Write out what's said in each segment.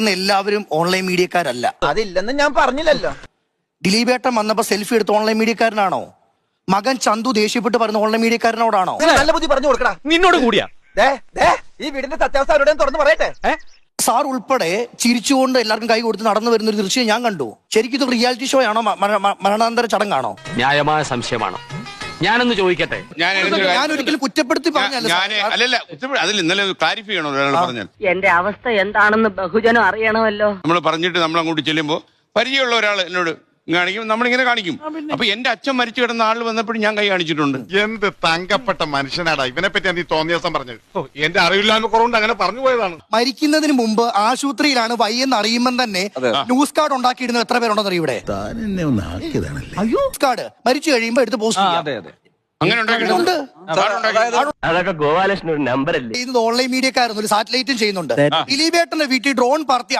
എല്ലാവരും ഓൺലൈൻ മീഡിയക്കാരല്ല. അതില്ലെന്ന് ഞാൻ പറഞ്ഞില്ലല്ലോ. ദിലീപേട്ടൻ വന്നപ്പോ സെൽഫി എടുത്ത ഓൺലൈൻ മീഡിയക്കാരനാണോ? മകൻ ചന്തു ദേഷ്യപ്പെട്ട് പറഞ്ഞ ഓൺലൈൻ മീഡിയക്കാരനോടാണോ? നല്ല ബുദ്ധി പറഞ്ഞു കൊടുക്കടാ. നിന്നോട് കൂടിയാ ഈ വീടിന്റെ സത്യാവസ്ഥ അവരോടും തുറന്ന് പറയട്ടെ. സാർ ഉൾപ്പെടെ ചിരിച്ചുകൊണ്ട് എല്ലാവർക്കും കൈ കൊടുത്ത് നടന്നു വരുന്ന ഒരു ദൃശ്യം ഞാൻ കണ്ടു. ശരിക്കും ഇത് റിയാലിറ്റി ഷോ ആണോ, മരണാന്തര ചടങ്ങാണോ? ന്യായമായ സംശയമാണോ? ഞാനൊന്ന് ചോദിക്കട്ടെ. ഞാൻ ഒരിക്കലും കുറ്റപ്പെടുത്തി പറഞ്ഞല്ല. അതിൽ ഇന്നലെ ക്ലാരിഫൈ ചെയ്യണോ ഒരാൾ പറഞ്ഞാൽ? എന്റെ അവസ്ഥ എന്താണെന്ന് ബഹുജനം അറിയണമല്ലോ. നമ്മൾ പറഞ്ഞിട്ട് നമ്മൾ അങ്ങോട്ട് ചെല്ലുമ്പോ പരിചയമുള്ള ഒരാൾ എന്നോട് കാണിക്കും, നമ്മളിങ്ങനെ കാണിക്കും. അപ്പൊ എന്റെ അച്ഛൻ മരിച്ചു കിടന്ന ആൾ വന്നപ്പോഴും ഞാൻ കൈ കാണിച്ചിട്ടുണ്ട്. എന്ത് തങ്കപ്പെട്ട മനുഷ്യനാടാ ഇവനെ പറ്റി നീ തോന്നിയ ദിവസം പറഞ്ഞത്. എന്റെ അറിവില്ലായ്മ കുറവുണ്ട് അങ്ങനെ പറഞ്ഞു പോയതാണ്. മരിക്കുന്നതിന് മുമ്പ് ആശുപത്രിയിലാണ് വയ്യെന്ന് അറിയുമ്പോൾ തന്നെ ന്യൂസ് കാർഡ് ഉണ്ടാക്കിയിടുന്നത് എത്ര പേരുണ്ടെന്ന് അറിയും ഇവിടെ? ന്യൂസ് കാർഡ് മരിച്ചു കഴിയുമ്പോ എടുത്ത് പോസ്റ്റ് ചെയ്യാം. അങ്ങനെ ഉണ്ടാക്കിയിട്ടുണ്ട്. അതൊക്കെ ഗോപാലകൃഷ്ണൻ ഒരു നമ്പറല്ലേ. ചെയ്യുന്നത് ഓൺലൈൻ മീഡിയക്കാരൊന്നും ഒരു സാറ്റലൈറ്റും ചെയ്യുന്നുണ്ട്. ദിലീപേട്ടന്റെ വീട്ടിൽ ഡ്രോൺ പറത്തി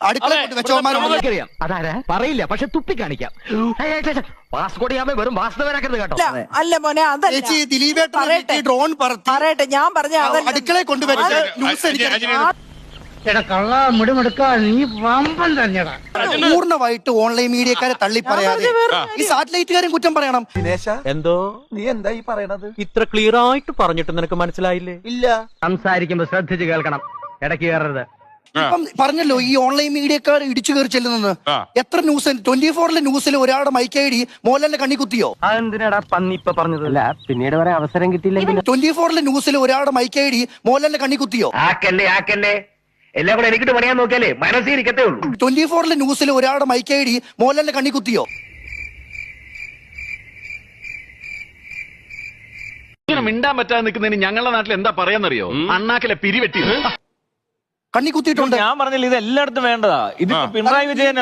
അടുക്കള കൊണ്ട് വെച്ചവന്മാരുണ്ട്. അതാരാ പറയില്ല, പക്ഷെ തുപ്പി കാണിക്കാം. വാസ്കോടിയാമ വെറും വാസ്തവരാക്കരുത് കേട്ടോ. അല്ല മോനെ, അതല്ല. ദിലീപേട്ടന്റെ വീട്ടിൽ ഡ്രോൺ പറത്തി പറയട്ടെ, ഞാൻ പറഞ്ഞ അടുക്കളയെ കൊണ്ടുവച്ച ന്യൂസ് പൂർണ്ണമായിട്ട് ഓൺലൈൻ മീഡിയക്കാരെ തള്ളി പറയാതെ ഈ സാറ്റലൈറ്റുകാരും കുറ്റം പറയണം. എന്തോ നീ എന്താ ഈ പറയണത്? ഇത്ര ക്ലിയർ ആയിട്ട് പറഞ്ഞിട്ട് നിനക്ക് മനസ്സിലായില്ലേ? ഇല്ല. സംസാരിക്കുമ്പോ ശ്രദ്ധിച്ച് കേൾക്കണം, ഇടയ്ക്ക് കയറരുത്. ഇപ്പം പറഞ്ഞല്ലോ ഈ ഓൺലൈൻ മീഡിയക്കാർ ഇടിച്ചു കയറി ചെല്ലുന്നത്. എത്ര ന്യൂസ് 24 ന്യൂസിൽ ഒരാളുടെ മൈക്ക് ഐ ഡി മോഹൻലാലിന്റെ കണ്ണി കുത്തിയോ? അതെന്തിനാടാ പന്നി ഇപ്പൊ പറഞ്ഞതല്ല, പിന്നീട് വരെ അവസരം കിട്ടിയില്ലെങ്കിൽ. 24 ന്യൂസിൽ ഒരാളുടെ മൈക്ക് ഐ ഡി മോഹൻലാലിന്റെ കണ്ണി കുത്തിയോ? ആക്കല്ലേ എല്ലാം കൂടെ എനിക്കിട്ട് പണിയാൻ നോക്കിയാലേ മനസ്സിൽ ഇരിക്കത്തേ ഉള്ളൂ. 24 ന്യൂസിൽ ഒരാളുടെ മൈക്ക് ഐ ഡി മോഹൻലാലിന്റെ കണ്ണി കുത്തിയോ? മിണ്ടാൻ പറ്റാതെ നിൽക്കുന്നതിന് ഞങ്ങളുടെ നാട്ടിൽ എന്താ പറയാന്നറിയോ? അണ്ണാക്കിലെ പിരിവെട്ടി കണ്ണി കുത്തിയിട്ടുണ്ട്. ഞാൻ പറഞ്ഞില്ല, ഇത് എല്ലായിടത്തും വേണ്ടതാ. ഇത് പിണറായി വിജയൻ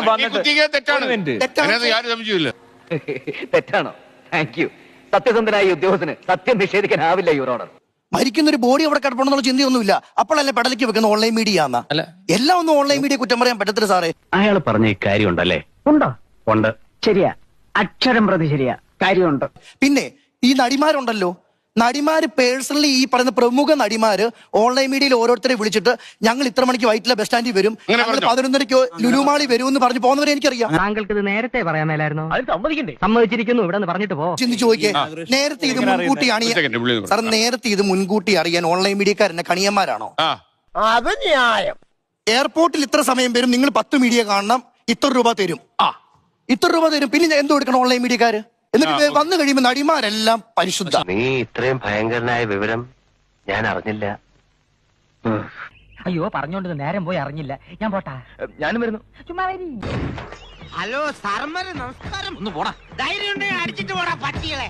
തെറ്റാണോ? Thank you. സത്യസന്ധനായ ഉദ്യോഗസ്ഥന് സത്യം നിഷേധിക്കാനാവില്ല യുവർ ഓണർ. മരിക്കുന്ന ഒരു ബോഡി അവിടെ കിടപ്പണമെന്നുള്ള ചിന്തയൊന്നുമില്ല. അപ്പോഴല്ലേ പെടലേക്ക് വെക്കുന്ന ഓൺലൈൻ മീഡിയ ആണെന്ന. എല്ലാം ഒന്നും ഓൺലൈൻ മീഡിയ കുറ്റം പറയാൻ പറ്റത്തില്ല സാറേ. അയാൾ പറഞ്ഞ ഈ കാര്യം ഉണ്ടല്ലേ? ഉണ്ടോ? ഉണ്ട്. ശരിയാ, അക്ഷരം പ്രതി ശരിയാ, കാര്യമുണ്ട്. പിന്നെ ഈ നടിമാരുണ്ടല്ലോ, നടിമാര് പേഴ്സണലി ഈ പറയുന്ന പ്രമുഖ നടിമാര് ഓൺലൈൻ മീഡിയയിൽ ഓരോരുത്തരെ വിളിച്ചിട്ട് ഞങ്ങൾ ഇത്ര മണിക്ക് വൈറ്റില ബസ് സ്റ്റാൻഡിൽ വരും, 11:30 ലുലുമാളി വരും എന്ന് പറഞ്ഞു പോകുന്നവരെ എനിക്കറിയാം. താങ്കൾക്ക് ഇത് നേരത്തെ പറയാൻ മേലായിരുന്നു. അത് സമ്മതിക്കണ്ടേ? സമ്മതിച്ചിരിക്കുന്നു, ഇവിടെ നിന്ന് പറഞ്ഞിട്ട് പോ. ചിന്തിച്ചു നോക്കിയേ, നേരത്തെ ഇത് മുൻകൂട്ടി സാർ, നേരത്തെ ഇത് മുൻകൂട്ടി അറിയാൻ ഓൺലൈൻ മീഡിയക്കാരനെ കണിയന്മാരാണോ? അത് ന്യായം. എയർപോർട്ടിൽ ഇത്ര സമയം വരും, നിങ്ങൾ 10 മീഡിയ കാണണം, ഇത്ര രൂപ തരും. ഇത്ര രൂപ തരും. പിന്നെ എന്തോ എടുക്കണം ഓൺലൈൻ മീഡിയക്കാര്? എന്നിട്ട് വന്നു കഴിയുമ്പോ നടിമാരെല്ലാം പരിശുദ്ധ. നീ ഇത്രയും ഭയങ്കരനായ വിവരം ഞാൻ അറിഞ്ഞില്ല. അയ്യോ, പറഞ്ഞോണ്ട് നേരം പോയി അറിഞ്ഞില്ല. ഞാൻ പോട്ടാ. ഞാനും വരുന്നു. ചുമ്മാ വരി. ഹലോ സാറന്മാരെ നമസ്കാരം. ഒന്ന് പോടാ. ധൈര്യം ഉണ്ടെങ്കിൽ അടിച്ചിട്ട് പോടാ പട്ടികളെ.